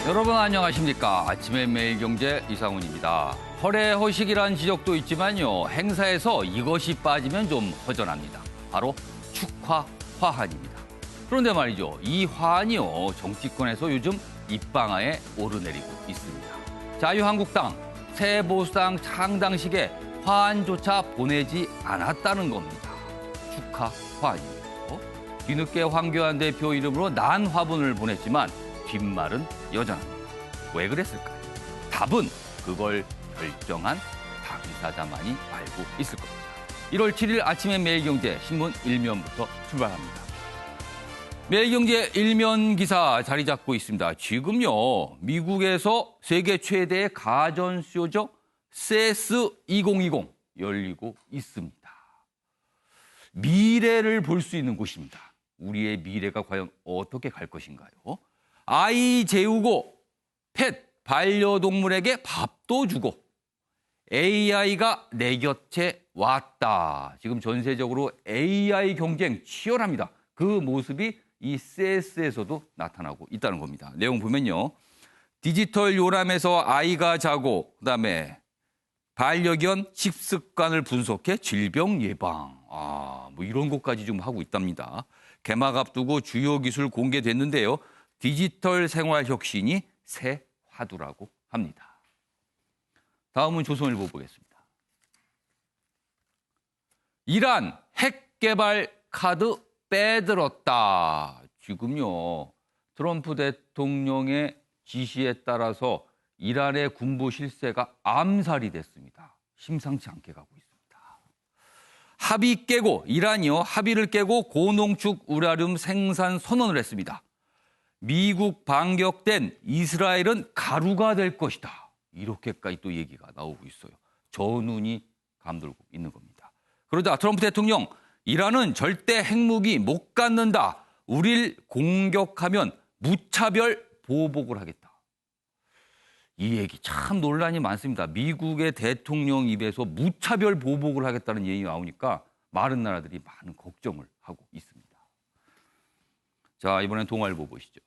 여러분 안녕하십니까. 아침의 매일경제 이상훈입니다. 허례허식이란 지적도 있지만요. 행사에서 이것이 빠지면 좀 허전합니다. 바로 축하 화환입니다. 그런데 말이죠. 이 화환이요. 정치권에서 요즘 입방아에 오르내리고 있습니다. 자유한국당 새보수당 창당식에 화환조차 보내지 않았다는 겁니다. 축하 화환이요. 뒤늦게 황교안 대표 이름으로 난 화분을 보냈지만 뒷말은 여전합니다. 왜 그랬을까요? 답은 그걸 결정한 당사자만이 알고 있을 겁니다. 1월 7일 아침의 매일경제 신문 1면부터 출발합니다. 매일경제 1면 기사 자리 잡고 있습니다. 지금요, 미국에서 세계 최대의 가전쇼죠. CES 2020 열리고 있습니다. 미래를 볼 수 있는 곳입니다. 우리의 미래가 과연 어떻게 갈 것인가요? 아이 재우고 펫 반려동물에게 밥도 주고 AI가 내 곁에 왔다. 지금 전 세적으로 AI 경쟁 치열합니다. 그 모습이 이 CES에서도 나타나고 있다는 겁니다. 내용 보면요. 디지털 요람에서 아이가 자고 그다음에 반려견 식습관을 분석해 질병 예방. 뭐 이런 것까지 좀 하고 있답니다. 개막 앞두고 주요 기술 공개됐는데요. 디지털 생활 혁신이 새 화두라고 합니다. 다음은 조선일보 보겠습니다. 이란 핵 개발 카드 빼들었다. 지금요, 트럼프 대통령의 지시에 따라서 이란의 군부 실세가 암살이 됐습니다. 심상치 않게 가고 있습니다. 이란이요, 합의를 깨고 고농축 우라늄 생산 선언을 했습니다. 미국 반격된 이스라엘은 가루가 될 것이다. 이렇게까지 또 얘기가 나오고 있어요. 저 눈이 감돌고 있는 겁니다. 그러자 트럼프 대통령, 이란은 절대 핵무기 못 갖는다. 우릴 공격하면 무차별 보복을 하겠다. 이 얘기 참 논란이 많습니다. 미국의 대통령 입에서 무차별 보복을 하겠다는 얘기가 나오니까 많은 나라들이 많은 걱정을 하고 있습니다. 자, 이번엔 동아일보 보시죠.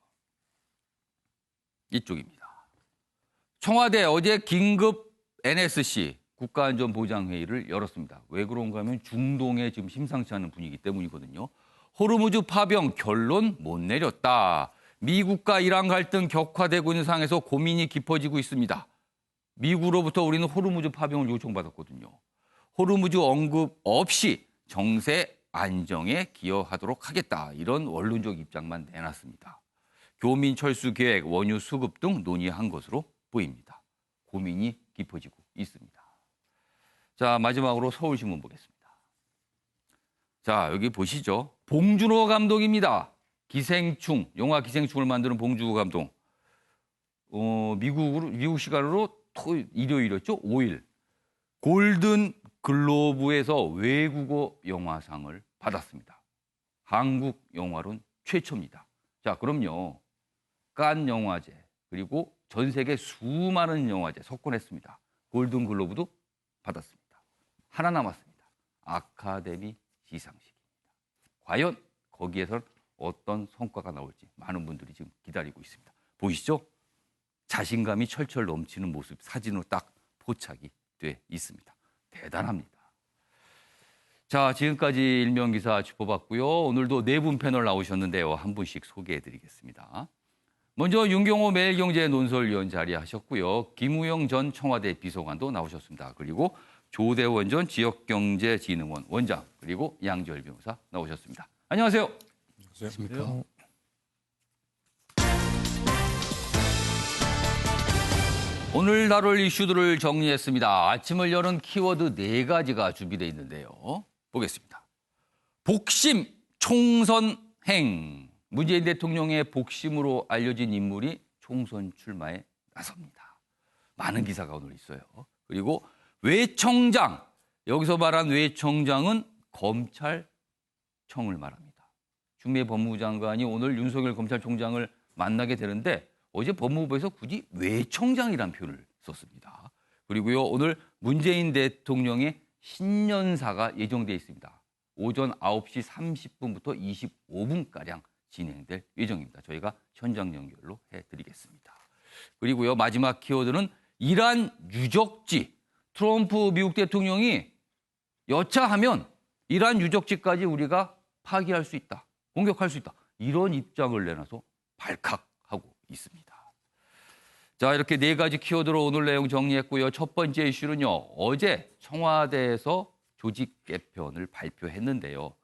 이쪽입니다. 청와대 어제 긴급 NSC 국가안전보장회의를 열었습니다. 왜 그런가 하면 중동에 지금 심상치 않은 분위기 때문이거든요. 호르무즈 파병 결론 못 내렸다. 미국과 이란 갈등 격화되고 있는 상황에서 고민이 깊어지고 있습니다. 미국으로부터 우리는 호르무즈 파병을 요청받았거든요. 호르무즈 언급 없이 정세 안정에 기여하도록 하겠다. 이런 원론적 입장만 내놨습니다. 교민 철수 계획, 원유 수급 등 논의한 것으로 보입니다. 고민이 깊어지고 있습니다. 자, 마지막으로 서울신문 보겠습니다. 자, 여기 보시죠. 봉준호 감독입니다. 기생충, 영화 기생충을 만드는 봉준호 감독. 미국 시간으로 일요일이었죠? 5일. 골든 글로브에서 외국어 영화상을 받았습니다. 한국 영화론 최초입니다. 자, 그럼요. 칸 영화제 그리고 전 세계 수많은 영화제 석권했습니다. 골든 글로브도 받았습니다. 하나 남았습니다. 아카데미 시상식입니다. 과연 거기에서 어떤 성과가 나올지 많은 분들이 지금 기다리고 있습니다. 보이시죠? 자신감이 철철 넘치는 모습 사진으로 딱 포착이 돼 있습니다. 대단합니다. 자, 지금까지 일면기사 짚어봤고요. 오늘도 네 분 패널 나오셨는데요. 한 분씩 소개해드리겠습니다. 먼저 윤경호 매일경제 논설위원 자리하셨고요. 김우영 전 청와대 비서관도 나오셨습니다. 그리고 조대원 전 지역경제진흥원 원장 그리고 양지열 변호사 나오셨습니다. 안녕하세요. 안녕하십니까. 오늘 다룰 이슈들을 정리했습니다. 아침을 여는 키워드 4가지가 준비되어 있는데요. 보겠습니다. 복심 총선행. 문재인 대통령의 복심으로 알려진 인물이 총선 출마에 나섭니다. 많은 기사가 오늘 있어요. 그리고 외청장. 여기서 말한 외청장은 검찰청을 말합니다. 추미애 법무부 장관이 오늘 윤석열 검찰총장을 만나게 되는데 어제 법무부에서 굳이 외청장이라는 표현을 썼습니다. 그리고요, 오늘 문재인 대통령의 신년사가 예정되어 있습니다. 오전 9시 30분부터 25분가량 진행될 예정입니다. 저희가 현장 연결로 해드리겠습니다. 그리고요, 마지막 키워드는 이란 유적지. 트럼프 미국 대통령이 여차하면 이란 유적지까지 우리가 파기할 수 있다. 공격할 수 있다. 이런 입장을 내놔서 발칵하고 있습니다. 자, 이렇게 네 가지 키워드로 오늘 내용 정리했고요. 첫 번째 이슈는요. 어제 청와대에서 조직 개편을 발표했는데요.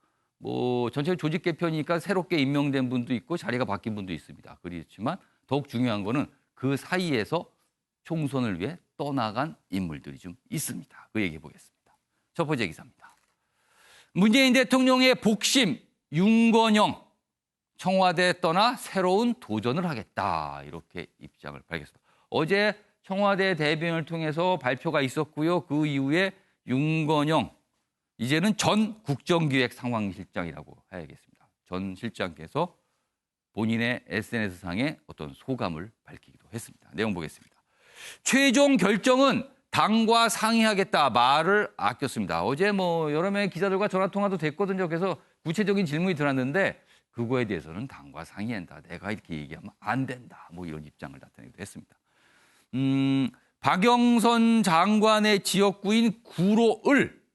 전체 조직 개편이니까 새롭게 임명된 분도 있고 자리가 바뀐 분도 있습니다. 그렇지만 더욱 중요한 거는 그 사이에서 총선을 위해 떠나간 인물들이 좀 있습니다. 그 얘기 보겠습니다. 첫 번째 기사입니다. 문재인 대통령의 복심 윤건영 청와대 떠나 새로운 도전을 하겠다. 이렇게 입장을 밝혔습니다. 어제 청와대 대변을 통해서 발표가 있었고요. 그 이후에 윤건영 이제는 전 국정기획상황실장이라고 해야겠습니다. 전 실장께서 본인의 SNS상에 어떤 소감을 밝히기도 했습니다. 내용 보겠습니다. 최종 결정은 당과 상의하겠다 말을 아꼈습니다. 어제 여러 명의 기자들과 전화통화도 됐거든요. 그래서 구체적인 질문이 들어왔는데 그거에 대해서는 당과 상의한다. 내가 이렇게 얘기하면 안 된다. 이런 입장을 나타내기도 했습니다. 박영선 장관의 지역구인 구로을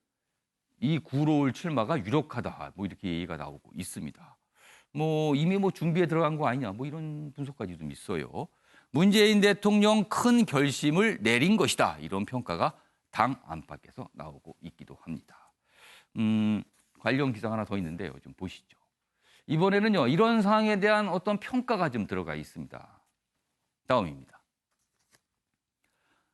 이 구로을 출마가 유력하다. 이렇게 얘기가 나오고 있습니다. 이미 준비에 들어간 거 아니냐. 이런 분석까지 좀 있어요. 문재인 대통령 큰 결심을 내린 것이다. 이런 평가가 당 안팎에서 나오고 있기도 합니다. 관련 기사가 하나 더 있는데요. 좀 보시죠. 이번에는요. 이런 사항에 대한 어떤 평가가 좀 들어가 있습니다. 다음입니다.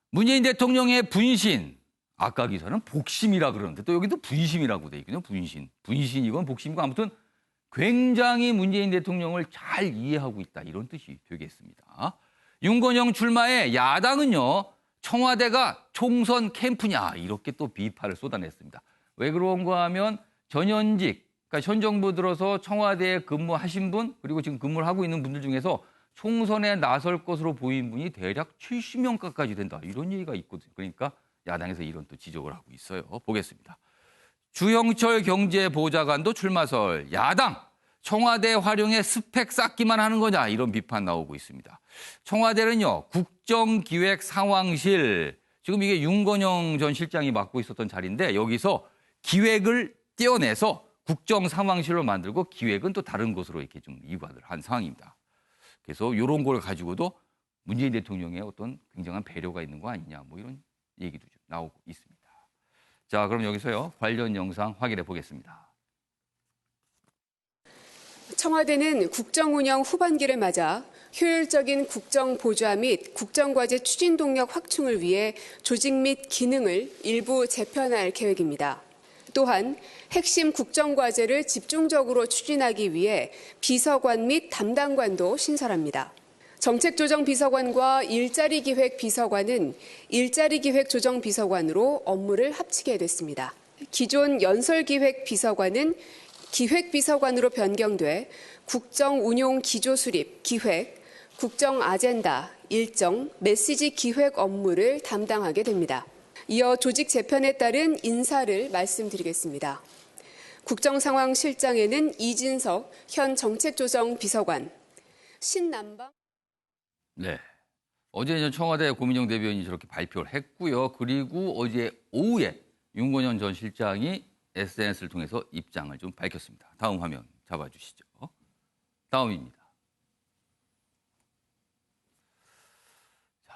문재인 대통령의 분신. 아까 기사는 복심이라 그러는데 또 여기도 분심이라고 돼 있거든요. 분신이건 복심이건 아무튼 굉장히 문재인 대통령을 잘 이해하고 있다. 이런 뜻이 되겠습니다. 윤건영 출마에 야당은요. 청와대가 총선 캠프냐 이렇게 또 비판을 쏟아냈습니다. 왜 그런가 하면 전현직, 그러니까 현 정부 들어서 청와대에 근무하신 분 그리고 지금 근무를 하고 있는 분들 중에서 총선에 나설 것으로 보인 분이 대략 70명 가까이 된다. 이런 얘기가 있거든요. 그러니까 야당에서 이런 또 지적을 하고 있어요. 보겠습니다. 주형철 경제보좌관도 출마설. 야당 청와대 활용에 스펙 쌓기만 하는 거냐 이런 비판 나오고 있습니다. 청와대는요. 국정기획상황실 지금 이게 윤건영 전 실장이 맡고 있었던 자리인데 여기서 기획을 떼어내서 국정상황실로 만들고 기획은 또 다른 곳으로 이렇게 좀 이관을 한 상황입니다. 그래서 이런 걸 가지고도 문재인 대통령의 어떤 굉장한 배려가 있는 거 아니냐 이런 얘기도 좀 나오고 있습니다. 자, 그럼 여기서요. 관련 영상 확인해 보겠습니다. 청와대는 국정운영 후반기를 맞아 효율적인 국정보좌 및 국정과제 추진 동력 확충을 위해 조직 및 기능을 일부 재편할 계획입니다. 또한 핵심 국정과제를 집중적으로 추진하기 위해 비서관 및 담당관도 신설합니다. 정책조정비서관과 일자리기획비서관은 일자리기획조정비서관으로 업무를 합치게 됐습니다. 기존 연설기획비서관은 기획비서관으로 변경돼 국정운용기조수립, 기획, 국정아젠다, 일정, 메시지 기획 업무를 담당하게 됩니다. 이어 조직 재편에 따른 인사를 말씀드리겠습니다. 국정상황실장에는 이진석 현 정책조정비서관, 신남방. 네. 어제 청와대 고민정 대변인이 저렇게 발표를 했고요. 그리고 어제 오후에 윤건영 전 실장이 SNS를 통해서 입장을 좀 밝혔습니다. 다음 화면 잡아주시죠. 다음입니다. 자,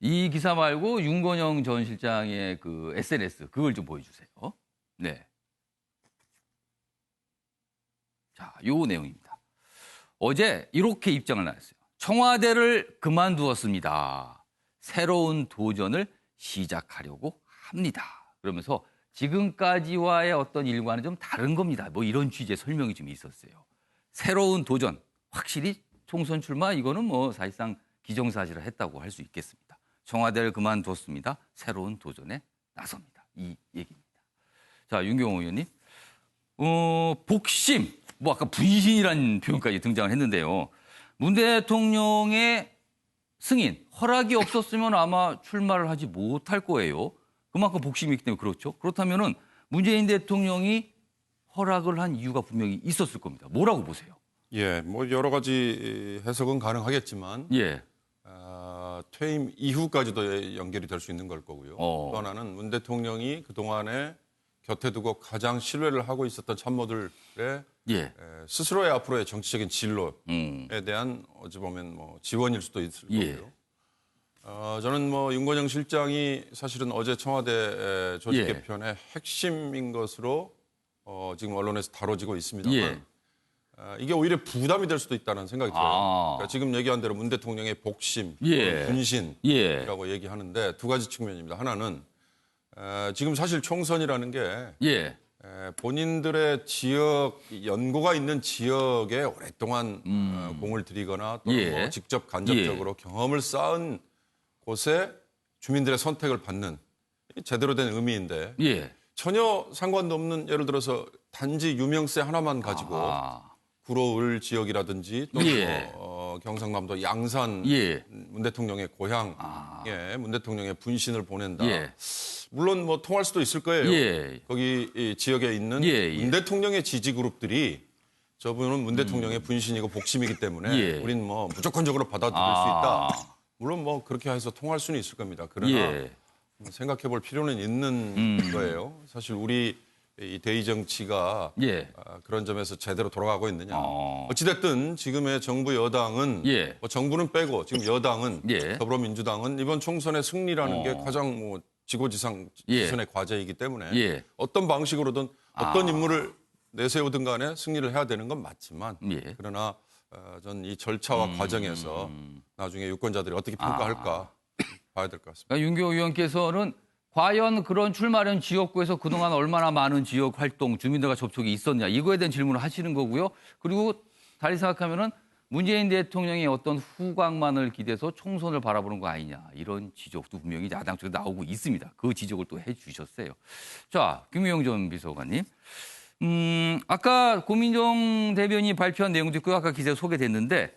이 기사 말고 윤건영 전 실장의 그 SNS 그걸 좀 보여주세요. 네. 자, 요 내용입니다. 어제 이렇게 입장을 나눴어요. 청와대를 그만두었습니다. 새로운 도전을 시작하려고 합니다. 그러면서 지금까지와의 어떤 일과는 좀 다른 겁니다. 이런 취지의 설명이 좀 있었어요. 새로운 도전, 확실히 총선 출마 이거는 사실상 기정사실을 했다고 할 수 있겠습니다. 청와대를 그만뒀습니다. 새로운 도전에 나섭니다. 이 얘기입니다. 자, 윤경호 의원님. 복심, 아까 분신이라는 표현까지 등장을 했는데요. 문 대통령의 승인, 허락이 없었으면 아마 출마를 하지 못할 거예요. 그만큼 복심이 있기 때문에 그렇죠. 그렇다면은 문재인 대통령이 허락을 한 이유가 분명히 있었을 겁니다. 뭐라고 보세요? 예, 여러 가지 해석은 가능하겠지만, 예. 퇴임 이후까지도 연결이 될 수 있는 걸 거고요. 어. 또 하나는 문 대통령이 그동안에 곁에 두고 가장 신뢰를 하고 있었던 참모들의 예. 스스로의 앞으로의 정치적인 진로에 음. 대한 어찌 보면 뭐 지원일 수도 있을 예. 거고요. 저는 뭐 윤건영 실장이 사실은 어제 청와대 조직 예. 개편의 핵심인 것으로 지금 언론에서 다뤄지고 있습니다만 예. 이게 오히려 부담이 될 수도 있다는 생각이 들어요. 아. 그러니까 지금 얘기한 대로 문 대통령의 복심, 예. 분신이라고 예. 얘기하는데 두 가지 측면입니다. 하나는 지금 사실 총선이라는 게 예. 본인들의 지역 연고가 있는 지역에 오랫동안 공을 들이거나 또 예. 뭐 직접 간접적으로 경험을 쌓은 곳에 주민들의 선택을 받는 제대로 된 의미인데 예. 전혀 상관도 없는 예를 들어서 단지 유명세 하나만 가지고 아. 구로을 지역이라든지 또 예. 경상남도 양산 예. 문 대통령의 고향에 문 대통령의 분신을 보낸다. 예. 물론 뭐 통할 수도 있을 거예요. 예. 거기 이 지역에 있는 예. 문 대통령의 지지 그룹들이 저분은 문 대통령의 분신이고 복심이기 때문에 예. 우린 뭐 무조건적으로 받아들일 수 있다. 물론 뭐 그렇게 해서 통할 수는 있을 겁니다. 그러나 예. 생각해 볼 필요는 있는 거예요. 사실 우리 이 대의 정치가 예. 그런 점에서 제대로 돌아가고 있느냐. 어. 어찌됐든 지금의 정부 여당은 예. 뭐 정부는 빼고 지금 여당은 예. 더불어민주당은 이번 총선의 승리라는 게 어. 가장 뭐 지고지상 예. 지선의 과제이기 때문에 예. 어떤 방식으로든 어떤 인물을 내세우든 간에 승리를 해야 되는 건 맞지만 예. 그러나 전 이 절차와 과정에서 나중에 유권자들이 어떻게 평가할까 봐야 될 것 같습니다. 그러니까 윤교 의원께서는 과연 그런 출마련 지역구에서 그동안 얼마나 많은 지역 활동, 주민들과 접촉이 있었냐 이거에 대한 질문을 하시는 거고요. 그리고 다시 생각하면은 문재인 대통령의 어떤 후광만을 기대서 총선을 바라보는 거 아니냐 이런 지적도 분명히 야당 쪽에 나오고 있습니다. 그 지적을 또 해주셨어요. 자, 김우영 전 비서관님. 아까 고민정 대변인이 발표한 내용도 있고 아까 기사에 소개됐는데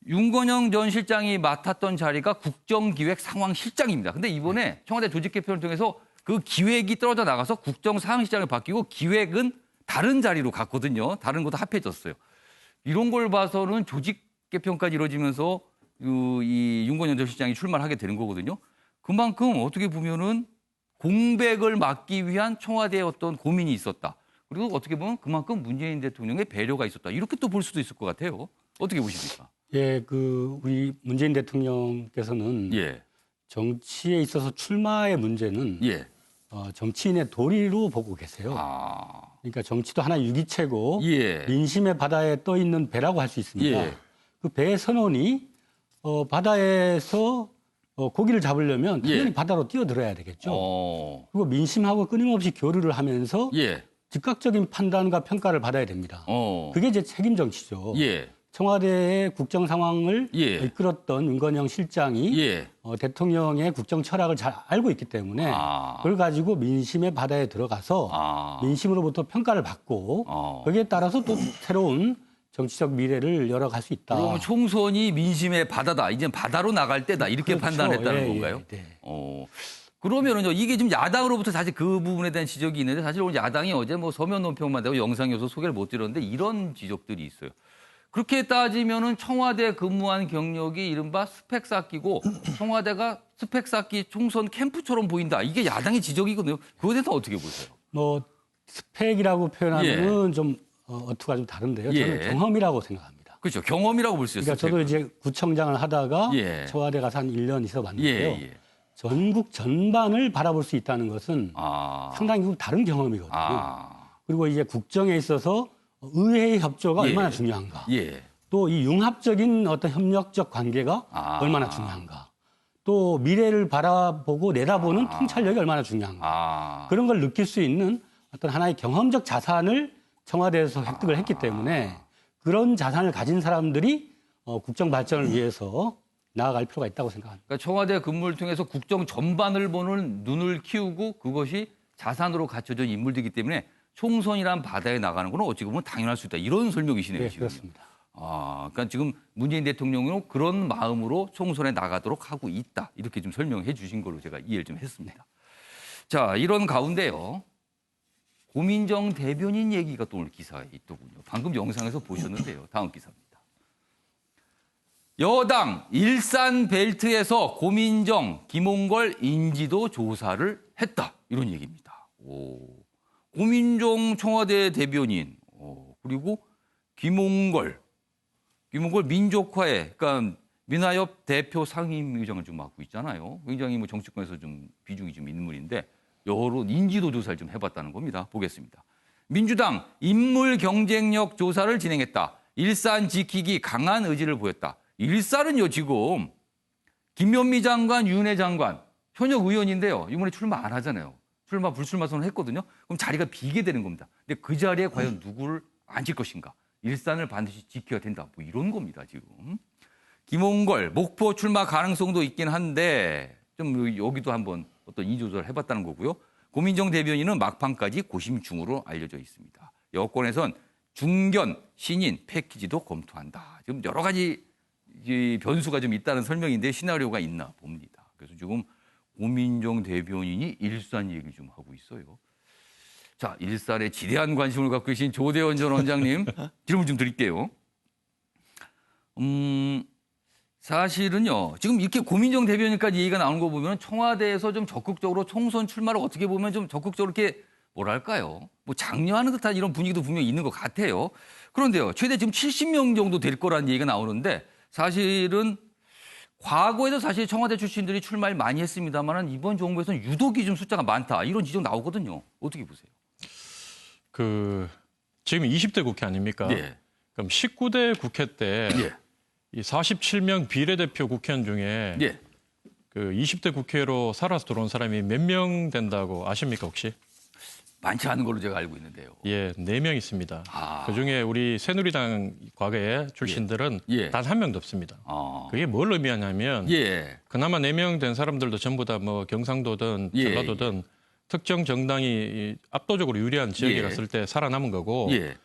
윤건영 전 실장이 맡았던 자리가 국정기획상황실장입니다. 근데 이번에 청와대 조직 개편을 통해서 그 기획이 떨어져 나가서 국정상황실장을 바뀌고 기획은 다른 자리로 갔거든요. 다른 것도 합해졌어요. 이런 걸 봐서는 조직 개편까지 이루어지면서 이 윤건영 전 실장이 출마를 하게 되는 거거든요. 그만큼 어떻게 보면은 공백을 막기 위한 청와대의 어떤 고민이 있었다. 그리고 어떻게 보면 그만큼 문재인 대통령의 배려가 있었다. 이렇게 또 볼 수도 있을 것 같아요. 어떻게 보십니까? 예, 우리 문재인 대통령께서는 예. 정치에 있어서 출마의 문제는 예. 정치인의 도리로 보고 계세요. 아. 그러니까 정치도 하나의 유기체고 예. 민심의 바다에 떠 있는 배라고 할 수 있습니다. 예. 그 배의 선원이 바다에서 고기를 잡으려면 당연히 예. 바다로 뛰어들어야 되겠죠. 어. 그리고 민심하고 끊임없이 교류를 하면서 예. 즉각적인 판단과 평가를 받아야 됩니다. 어. 그게 이제 책임 정치죠. 예. 청와대의 국정 상황을 예. 이끌었던 윤건영 실장이 예. 대통령의 국정 철학을 잘 알고 있기 때문에 아. 그걸 가지고 민심의 바다에 들어가서 아. 민심으로부터 평가를 받고 거기에 따라서 또 새로운 정치적 미래를 열어갈 수 있다. 그럼 총선이 민심의 바다다. 이제 바다로 나갈 때다. 이렇게 그렇죠. 판단했다는 예, 건가요? 예, 네. 그러면은요, 이게 지금 야당으로부터 사실 그 부분에 대한 지적이 있는데 사실 오늘 야당이 어제 뭐 서면 논평만 되고 영상이어서 소개를 못 드렸는데 이런 지적들이 있어요. 그렇게 따지면은 청와대 근무한 경력이 이른바 스펙 쌓기고 청와대가 스펙 쌓기 총선 캠프처럼 보인다. 이게 야당의 지적이거든요. 그거에 대해서 어떻게 보세요? 스펙이라고 표현하면은 좀 어투가 좀 다른데요. 저는 예. 경험이라고 생각합니다. 그렇죠. 경험이라고 볼 수 있어요. 그러니까 저도 이제 구청장을 하다가 예. 청와대 가서 한 1년 있어봤는데요. 예. 전국 전반을 바라볼 수 있다는 것은 아. 상당히 다른 경험이거든요. 아. 그리고 이제 국정에 있어서 의회의 협조가 예. 얼마나 중요한가. 예. 또 이 융합적인 어떤 협력적 관계가 얼마나 중요한가. 또 미래를 바라보고 내다보는 통찰력이 얼마나 중요한가. 그런 걸 느낄 수 있는 어떤 하나의 경험적 자산을 청와대에서 획득을 했기 때문에 그런 자산을 가진 사람들이 국정 발전을 위해서 나아갈 필요가 있다고 생각합니다. 그러니까 청와대 근무를 통해서 국정 전반을 보는 눈을 키우고 그것이 자산으로 갖춰진 인물들이기 때문에 총선이란 바다에 나가는 건 어찌 보면 당연할 수 있다. 이런 설명이시네요. 네, 지금. 그렇습니다. 그러니까 지금 문재인 대통령은 그런 마음으로 총선에 나가도록 하고 있다. 이렇게 좀 설명해 주신 걸로 제가 이해를 좀 했습니다. 자, 이런 가운데요. 고민정 대변인 얘기가 또 오늘 기사에 있더군요. 방금 영상에서 보셨는데요. 다음 기사입니다. 여당 일산 벨트에서 고민정, 김홍걸 인지도 조사를 했다. 이런 얘기입니다. 고민정 청와대 대변인, 그리고 김홍걸 민족화에, 그러니까 민화협 대표 상임위원장을 좀 맡고 있잖아요. 굉장히 뭐 정치권에서 좀 비중이 좀 있는 인물인데 여러 인지도 조사를 좀 해봤다는 겁니다. 보겠습니다. 민주당 인물 경쟁력 조사를 진행했다. 일산 지키기 강한 의지를 보였다. 일산은요 지금 김현미 장관, 윤해 장관 현역 의원인데요. 이번에 출마 안 하잖아요. 불출마 선언을 했거든요. 그럼 자리가 비게 되는 겁니다. 근데 그 자리에 과연 누구를 앉힐 것인가? 일산을 반드시 지켜야 된다. 뭐 이런 겁니다 지금. 김홍걸 목포 출마 가능성도 있긴 한데 좀 여기도 한번 어떤 인조조사를 해봤다는 거고요. 고민정 대변인은 막판까지 고심 중으로 알려져 있습니다. 여권에선 중견, 신인, 패키지도 검토한다. 지금 여러 가지 변수가 좀 있다는 설명인데 시나리오가 있나 봅니다. 그래서 지금 고민정 대변인이 일산 얘기 좀 하고 있어요. 자, 일산에 지대한 관심을 갖고 계신 조대원 전 원장님 질문 좀 드릴게요. 사실은요, 지금 이렇게 고민정 대변인까지 얘기가 나오는 거 보면 청와대에서 좀 적극적으로 총선 출마를 어떻게 보면 좀 적극적으로 이렇게 뭐랄까요? 뭐 장려하는 듯한 이런 분위기도 분명히 있는 것 같아요. 그런데요, 최대 지금 70명 정도 될 거라는 얘기가 나오는데 사실은 과거에도 사실 청와대 출신들이 출마를 많이 했습니다만 이번 정부에서는 유독이 좀 숫자가 많다. 이런 지적 나오거든요. 어떻게 보세요? 지금 20대 국회 아닙니까? 예. 그럼 19대 국회 때 이 47명 비례대표 국회의원 중에 예. 그 20대 국회로 살아서 들어온 사람이 몇 명 된다고 아십니까 혹시? 많지 않은 걸로 제가 알고 있는데요. 예, 4명 있습니다. 아. 그중에 우리 새누리당 과거의 출신들은 예. 단 한 명도 없습니다. 아. 그게 뭘 의미하냐면 예. 그나마 4명 된 사람들도 전부 다 뭐 경상도든 예. 전라도든 특정 정당이 압도적으로 유리한 지역에 예. 갔을 때 살아남은 거고 예.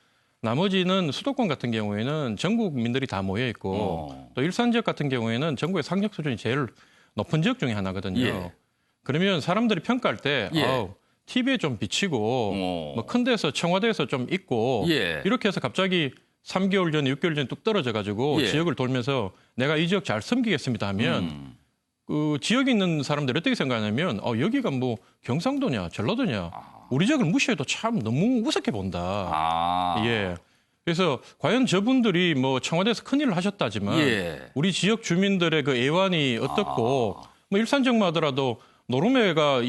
나머지는 수도권 같은 경우에는 전국 국민들이 다 모여 있고 또 일산 지역 같은 경우에는 전국의 상력 수준이 제일 높은 지역 중에 하나거든요. 예. 그러면 사람들이 평가할 때 예. TV에 좀 비치고 뭐 큰 데서 청와대에서 좀 있고 예. 이렇게 해서 갑자기 3개월 전에 6개월 전에 뚝 떨어져 가지고 예. 지역을 돌면서 내가 이 지역 잘 섬기겠습니다 하면 그 지역에 있는 사람들이 어떻게 생각하냐면 여기가 뭐 경상도냐 전라도냐 우리 지역을 무시해도 참 너무 우습게 본다. 예. 그래서 과연 저분들이 뭐 청와대에서 큰일을 하셨다지만 예. 우리 지역 주민들의 그 애환이 어떻고 뭐 일산 지역만 하더라도 노름해가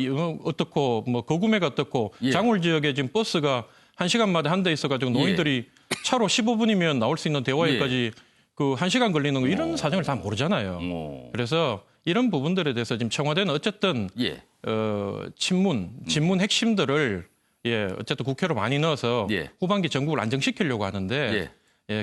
어떻고 뭐 거구매가 어떻고 예. 장울 지역에 지금 버스가 1시간마다 한 대 있어가지고 노인들이 차로 15분이면 나올 수 있는 대화에까지 그 1시간 걸리는 거 이런 사정을 다 모르잖아요. 그래서 이런 부분들에 대해서 지금 청와대는 어쨌든 예. 친문 핵심들을 어쨌든 국회로 많이 넣어서 예. 후반기 전국을 안정시키려고 하는데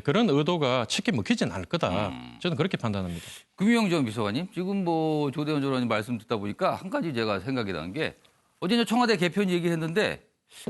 그런 의도가 쉽게 먹히진 않을 거다. 저는 그렇게 판단합니다. 금융정 비서관님, 지금 뭐 조대원 전 의원님 말씀 듣다 보니까 한 가지 제가 생각이 나는 게 어제 이제 청와대 개편 얘기했는데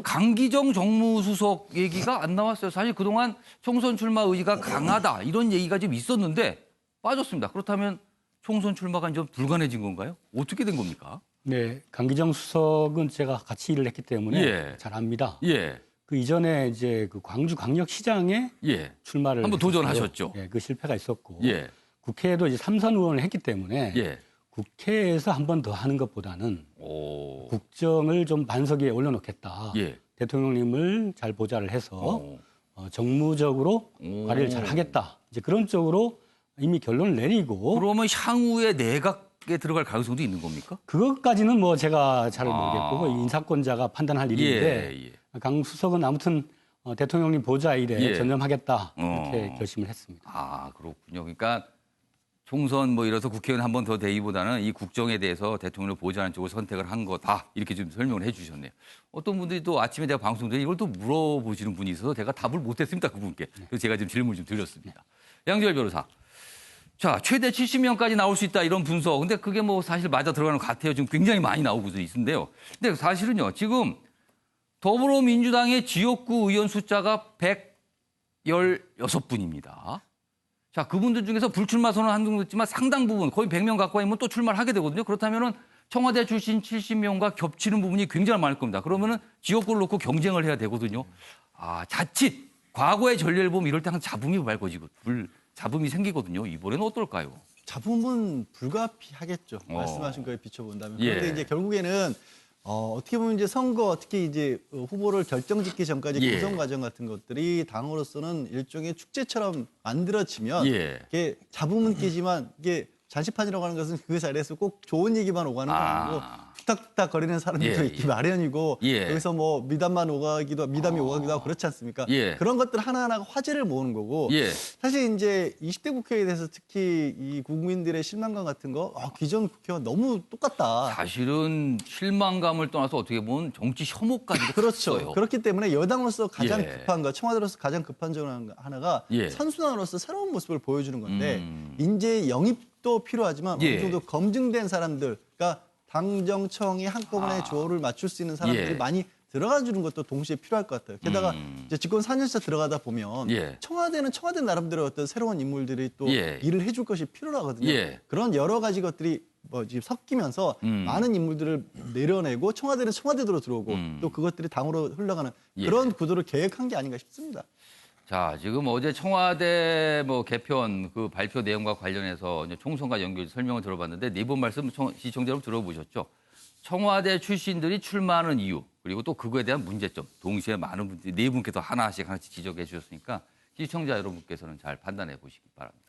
강기정 정무수석 얘기가 안 나왔어요. 사실 그동안 총선 출마 의지가 강하다 이런 얘기가 좀 있었는데 빠졌습니다. 그렇다면 총선 출마가 좀 불가능해진 건가요? 어떻게 된 겁니까? 네, 강기정 수석은 제가 같이 일을 했기 때문에 예. 잘 압니다. 예. 그 이전에 이제 그 광주광역시장에 예. 출마를 한번 했었어요. 도전하셨죠. 예, 그 실패가 있었고 예. 국회에도 이제 3선 의원을 했기 때문에 예. 국회에서 한 번 더 하는 것보다는 오. 국정을 좀 반석에 올려놓겠다. 예. 대통령님을 잘 보좌를 해서 정무적으로 관리를 잘 하겠다. 이제 그런 쪽으로 이미 결론을 내리고 그러면 향후에 내각에 들어갈 가능성도 있는 겁니까? 그것까지는 뭐 제가 잘 모르겠고 그 인사권자가 판단할 일인데 예. 강 수석은 아무튼 대통령님 보좌 일에 예. 전념하겠다 이렇게 결심을 했습니다. 아, 그렇군요. 그러니까 총선 뭐 이래서 국회의원 한 번 더 되기보다는 이 국정에 대해서 대통령을 보좌하는 쪽을 선택을 한 거다. 이렇게 좀 설명을 해 주셨네요. 어떤 분들이 또 아침에 제가 방송 중에 이걸 또 물어보시는 분이 있어서 제가 답을 못했습니다. 그분께. 그래서 제가 지금 질문을 좀 드렸습니다. 양지열 변호사. 자, 최대 70명까지 나올 수 있다 이런 분석. 근데 그게 뭐 사실 맞아 들어가는 것 같아요. 지금 굉장히 많이 나오고 있는데요. 근데 사실은요. 지금 더불어민주당의 지역구 의원 숫자가 116분입니다. 자, 그분들 중에서 불출마 선언 한 분도 있지만 상당 부분 거의 100명 가까이면 또 출마를 하게 되거든요. 그렇다면은 청와대 출신 70명과 겹치는 부분이 굉장히 많을 겁니다. 그러면은 지역구를 놓고 경쟁을 해야 되거든요. 아, 자칫 과거의 전례를 보면 이럴 때 항상 잡음이 밟아지고 잡음이 생기거든요. 이번에는 어떨까요? 잡음은 불가피하겠죠. 말씀하신 거에 비춰본다면. 예. 그런데 이제 결국에는 어떻게 보면 이제 선거, 특히 이제 후보를 결정짓기 전까지 예. 구성 과정 같은 것들이 당으로서는 일종의 축제처럼 만들어지면 예. 이게 잡음은 끼지만 이게 잔치판이라고 하는 것은 그 자리에서 꼭 좋은 얘기만 오가는 건 아니고 툭탁툭탁 거리는 사람들도 예, 있기 예. 마련이고 예. 여기서 뭐 미담이 오가기도 하고 그렇지 않습니까? 예. 그런 것들 하나하나가 화제를 모으는 거고 예. 사실 이제 20대 국회에 대해서 특히 이 국민들의 실망감 같은 거 기존 국회와 너무 똑같다. 사실은 실망감을 떠나서 어떻게 보면 정치 혐오까지도 그렇죠. 컸어요. 그렇기 때문에 여당으로서 가장 예. 급한 거, 청와대로서 가장 급한 점 하나가 예. 선순환으로서 새로운 모습을 보여주는 건데 인재 영입도 필요하지만 예. 어느 정도 검증된 사람들, 그러니까 당정청이 한꺼번에 조를 맞출 수 있는 사람들이 예. 많이 들어가 주는 것도 동시에 필요할 것 같아요. 게다가 이제 집권 4년차 들어가다 보면 예. 청와대는 청와대 나름대로 어떤 새로운 인물들이 또 예. 일을 해줄 것이 필요하거든요. 예. 그런 여러 가지 것들이 지금 섞이면서 많은 인물들을 내려내고 청와대는 청와대대로 들어오고 또 그것들이 당으로 흘러가는 예. 그런 구도를 계획한 게 아닌가 싶습니다. 자, 지금 어제 청와대 개편 그 발표 내용과 관련해서 이제 총선과 연결 설명을 들어봤는데 네 분 말씀 시청자 여러분 들어보셨죠? 청와대 출신들이 출마하는 이유 그리고 또 그거에 대한 문제점 동시에 많은 분들이 네 분께서 하나씩 지적해 주셨으니까 시청자 여러분께서는 잘 판단해 보시기 바랍니다.